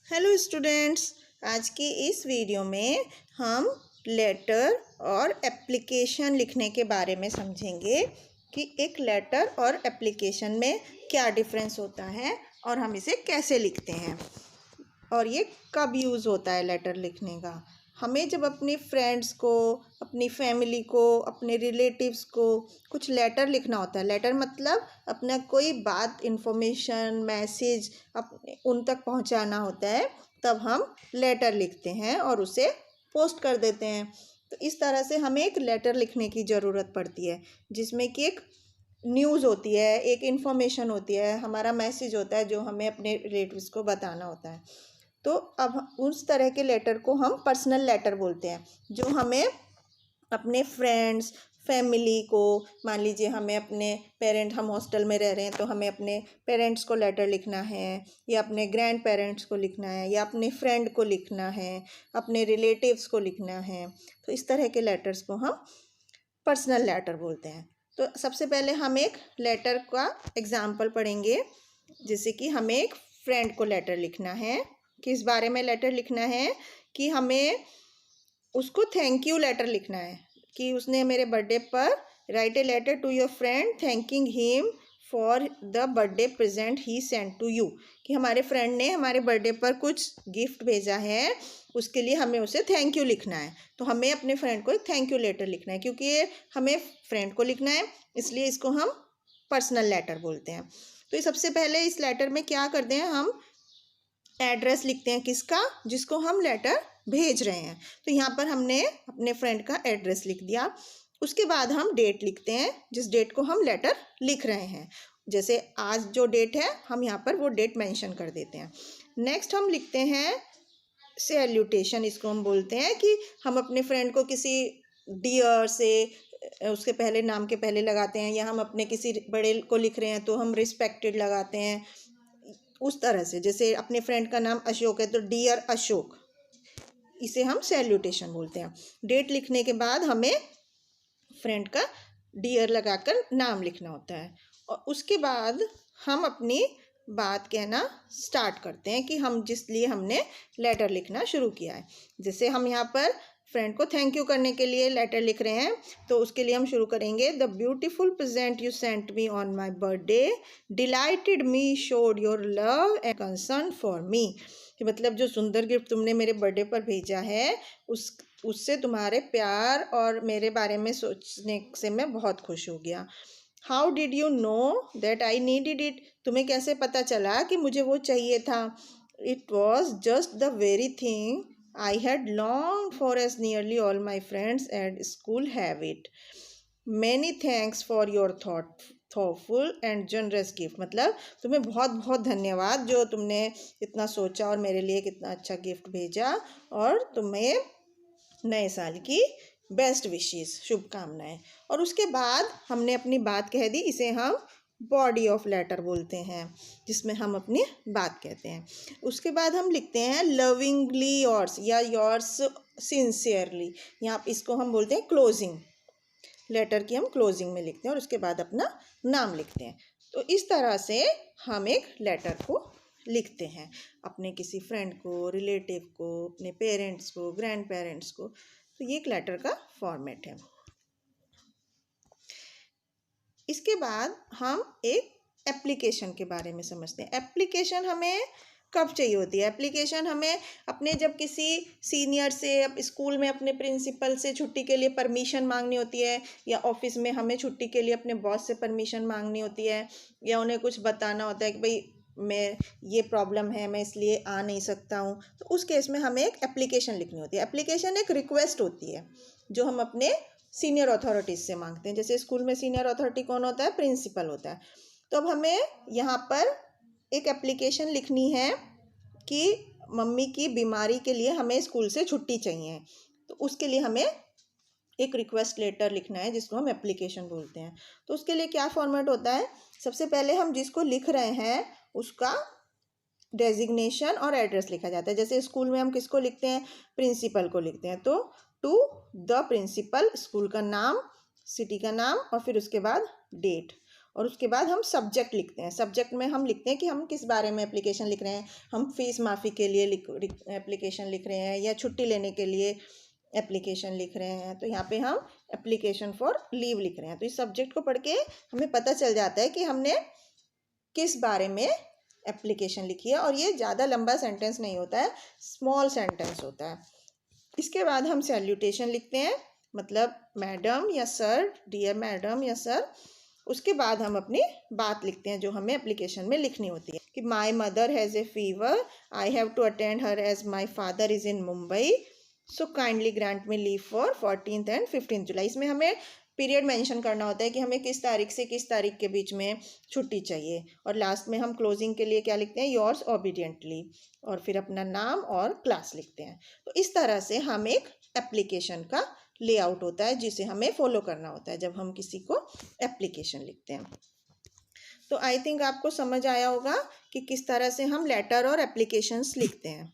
Hello students, आज की इस वीडियो में हम लेटर और एप्लीकेशन लिखने के बारे में समझेंगे कि एक लेटर और एप्लीकेशन में क्या डिफरेंस होता है और हम इसे कैसे लिखते हैं और ये कब यूज़ होता है लेटर लिखने का। हमें जब अपने फ्रेंड्स को, अपनी फैमिली को, अपने रिलेटिव्स को कुछ लेटर लिखना होता है, लेटर मतलब अपना कोई बात, इन्फॉर्मेशन, मैसेज अपने उन तक पहुंचाना होता है, तब हम लेटर लिखते हैं और उसे पोस्ट कर देते हैं। तो इस तरह से हमें एक लेटर लिखने की ज़रूरत पड़ती है जिसमें कि एक न्यूज़ होती है, एक इन्फॉर्मेशन होती है, हमारा मैसेज होता है जो हमें अपने रिलेटिव्स को बताना होता है। तो अब उस तरह के लेटर को हम पर्सनल लेटर बोलते हैं, जो हमें अपने फ्रेंड्स, फैमिली को, मान लीजिए हमें अपने हम हॉस्टल में रह रहे हैं तो हमें अपने पेरेंट्स को लेटर लिखना है, या अपने ग्रैंड पेरेंट्स को लिखना है, या अपने फ्रेंड को लिखना है, अपने रिलेटिव्स को लिखना है। तो इस तरह के लेटर्स को हम पर्सनल लेटर बोलते हैं। तो सबसे पहले हम एक लेटर का एग्जाम्पल पढ़ेंगे। जैसे कि हमें एक फ्रेंड को लेटर लिखना है। किस बारे में लेटर लिखना है कि हमें उसको थैंक यू लेटर लिखना है कि उसने मेरे बर्थडे पर write a letter to your friend thanking him for the birthday present he send to you, कि हमारे फ्रेंड ने हमारे बर्थडे पर कुछ गिफ्ट भेजा है, उसके लिए हमें उसे थैंक यू लिखना है। तो हमें अपने फ्रेंड को एक थैंक यू लेटर लिखना है, क्योंकि ये हमें फ्रेंड को लिखना है, इसलिए इसको हम पर्सनल लेटर बोलते हैं। तो ये सबसे पहले इस लेटर में क्या करते हैं, हम एड्रेस लिखते हैं, किसका, जिसको हम लेटर भेज रहे हैं। तो यहाँ पर हमने अपने फ्रेंड का एड्रेस लिख दिया। उसके बाद हम डेट लिखते हैं, जिस डेट को हम लेटर लिख रहे हैं। जैसे आज जो डेट है हम यहाँ पर वो डेट मेंशन कर देते हैं। नेक्स्ट हम लिखते हैं सैल्यूटेशन, इसको हम बोलते हैं कि हम अपने फ्रेंड को किसी डियर से उसके पहले नाम के पहले लगाते हैं, या हम अपने किसी बड़े को लिख रहे हैं तो हम रिस्पेक्टेड लगाते हैं। उस तरह से, जैसे अपने फ्रेंड का नाम अशोक है तो डियर अशोक, इसे हम सैल्यूटेशन बोलते हैं। डेट लिखने के बाद हमें फ्रेंड का डियर लगाकर नाम लिखना होता है, और उसके बाद हम अपनी बात कहना स्टार्ट करते हैं कि हम जिस लिए हमने लेटर लिखना शुरू किया है। जैसे हम यहाँ पर फ्रेंड को थैंक यू करने के लिए लेटर लिख रहे हैं, तो उसके लिए हम शुरू करेंगे, the beautiful present you sent me on my birthday dilated me, showed your love and concern for me, कि मतलब जो सुंदर गिफ्ट तुमने मेरे बर्थडे पर भेजा है उससे तुम्हारे प्यार और मेरे बारे में सोचने से मैं बहुत खुश हो गया। How did you know that I needed it, तुम्हें कैसे पता चला कि मुझे वो चाहिए था। It was just the very thing I had long for, as nearly all my friends at school have it. Many thanks for your thoughtful and generous gift, मतलब तुम्हें बहुत बहुत धन्यवाद जो तुमने इतना सोचा और मेरे लिए कितना अच्छा गिफ्ट भेजा, और तुम्हें नए साल की बेस्ट विशेस, शुभकामनाएं। और उसके बाद हमने अपनी बात कह दी, इसे हम बॉडी ऑफ लेटर बोलते हैं, जिसमें हम अपनी बात कहते हैं। उसके बाद हम लिखते हैं लविंगली योर्स या योर्स सिंसियरली, यहाँ इसको हम बोलते हैं क्लोजिंग। लेटर की हम क्लोजिंग में लिखते हैं और उसके बाद अपना नाम लिखते हैं। तो इस तरह से हम एक लेटर को लिखते हैं अपने किसी फ्रेंड को, रिलेटिव को, अपने पेरेंट्स को, ग्रैंड पेरेंट्स को। तो ये एक लेटर का फॉर्मेट है। इसके बाद हम एक एप्लीकेशन के बारे में समझते हैं। एप्लीकेशन हमें कब चाहिए होती है? एप्लीकेशन हमें अपने जब किसी सीनियर से, अब स्कूल में अपने प्रिंसिपल से छुट्टी के लिए परमिशन मांगनी होती है, या ऑफिस में हमें छुट्टी के लिए अपने बॉस से परमिशन मांगनी होती है, या उन्हें कुछ बताना होता है कि भाई मैं ये प्रॉब्लम है, मैं इसलिए आ नहीं सकता हूँ, तो उस केस में हमें एक एप्लीकेशन लिखनी होती है। एप्लीकेशन एक रिक्वेस्ट होती है जो हम अपने सीनियर अथॉरिटीज़ से मांगते हैं। जैसे स्कूल में सीनियर अथॉरिटी कौन होता है? प्रिंसिपल होता है। तो अब हमें यहाँ पर एक एप्लीकेशन लिखनी है कि मम्मी की बीमारी के लिए हमें स्कूल से छुट्टी चाहिए, तो उसके लिए हमें एक रिक्वेस्ट लेटर लिखना है, जिसको हम एप्लीकेशन बोलते हैं। तो उसके लिए क्या फॉर्मेट होता है? सबसे पहले हम जिसको लिख रहे हैं उसका डेजिग्नेशन और एड्रेस लिखा जाता है। जैसे स्कूल में हम किसको लिखते हैं? प्रिंसिपल को लिखते हैं, तो टू द प्रिंसिपल, स्कूल का नाम, सिटी का नाम, और फिर उसके बाद डेट, और उसके बाद हम सब्जेक्ट लिखते हैं। सब्जेक्ट में हम लिखते हैं कि हम किस बारे में एप्लीकेशन लिख रहे हैं। हम फीस माफ़ी के लिए एप्लीकेशन लिख रहे हैं या छुट्टी लेने के लिए एप्लीकेशन लिख रहे हैं, तो यहाँ पे हम एप्लीकेशन फॉर लीव लिख रहे हैं। तो इस सब्जेक्ट को पढ़ के हमें पता चल जाता है कि हमने किस बारे में एप्लीकेशन लिखी है। और ये ज़्यादा लंबा सेंटेंस नहीं होता है, स्मॉल सेंटेंस होता है। इसके बाद हम सैल्यूटेशन लिखते हैं, मतलब मैडम या सर, डियर मैडम या सर। उसके बाद हम अपनी बात लिखते हैं जो हमें एप्लीकेशन में लिखनी होती है कि my mother has a fever, I have to attend her as my father is in Mumbai, so kindly grant me leave for 14th and 15th July. इसमें हमें पीरियड मेंशन करना होता है कि हमें किस तारीख से किस तारीख के बीच में छुट्टी चाहिए। और लास्ट में हम क्लोजिंग के लिए क्या लिखते हैं, योर्स ओबीडियंटली, और फिर अपना नाम और क्लास लिखते हैं। तो इस तरह से हम एक एप्लीकेशन का लेआउट होता है जिसे हमें फॉलो करना होता है जब हम किसी को एप्लीकेशन लिखते हैं। तो आई थिंक आपको समझ आया होगा कि किस तरह से हम लेटर और एप्लीकेशंस लिखते हैं।